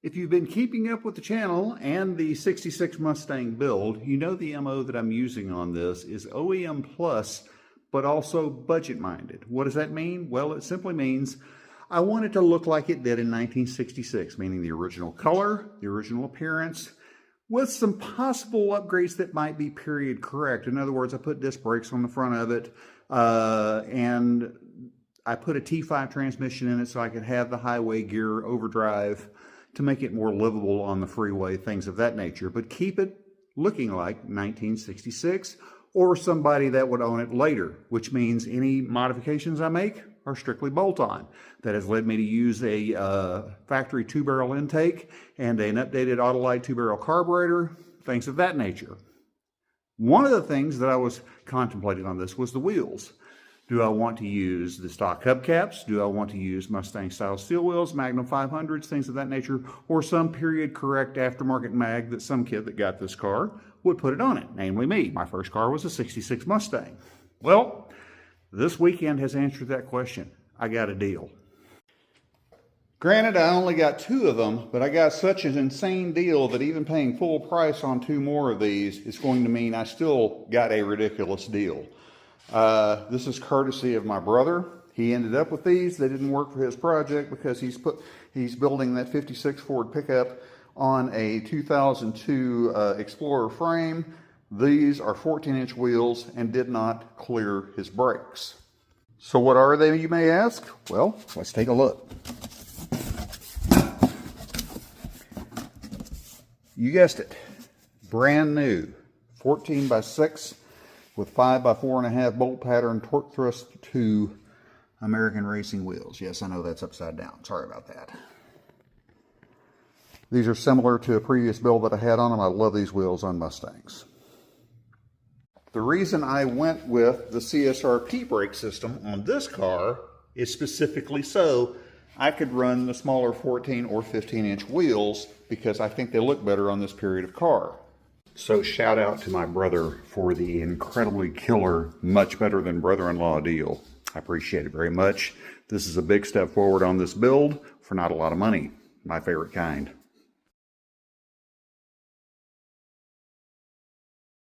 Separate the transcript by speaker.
Speaker 1: If you've been keeping up with the channel and the 66 Mustang build, you know the MO that I'm using on this is OEM plus, but also budget minded. What does that mean? Well, it simply means I want it to look like it did in 1966, meaning the original color, the original appearance, with some possible upgrades that might be period correct. In other words, I put disc brakes on the front of it, and I put a T5 transmission in it so I could have the highway gear overdrive to make it more livable on the freeway, things of that nature, but keep it looking like 1966 or somebody that would own it later, which means any modifications I make are strictly bolt-on. That has led me to use a factory 2-barrel intake and an updated Autolite 2-barrel carburetor, things of that nature. One of the things that I was contemplating on this was the wheels. Do I want to use the stock hubcaps? Do I want to use Mustang-style steel wheels, Magnum 500s, things of that nature, or some period-correct aftermarket mag that some kid that got this car would put it on it, namely me. My first car was a 66 Mustang. Well, this weekend has answered that question. I got a deal. Granted, I only got 2 of them, but I got such an insane deal that even paying full price on 2 more of these is going to mean I still got a ridiculous deal. This is courtesy of my brother. He ended up with these. They didn't work for his project because he's building that 56 Ford pickup on a 2002 Explorer frame. These are 14-inch wheels and did not clear his brakes. So what are they, you may ask? Well, let's take a look. You guessed it, brand new, 14x6 with 5x4.5 bolt pattern torque thrust 2 American Racing wheels. Yes, I know that's upside down. Sorry about that. These are similar to a previous build that I had on them. I love these wheels on Mustangs. The reason I went with the CSRP brake system on this car is specifically so I could run the smaller 14 or 15-inch wheels because I think they look better on this period of car. So shout out to my brother for the incredibly killer, much better than brother-in-law deal. I appreciate it very much. This is a big step forward on this build for not a lot of money. My favorite kind.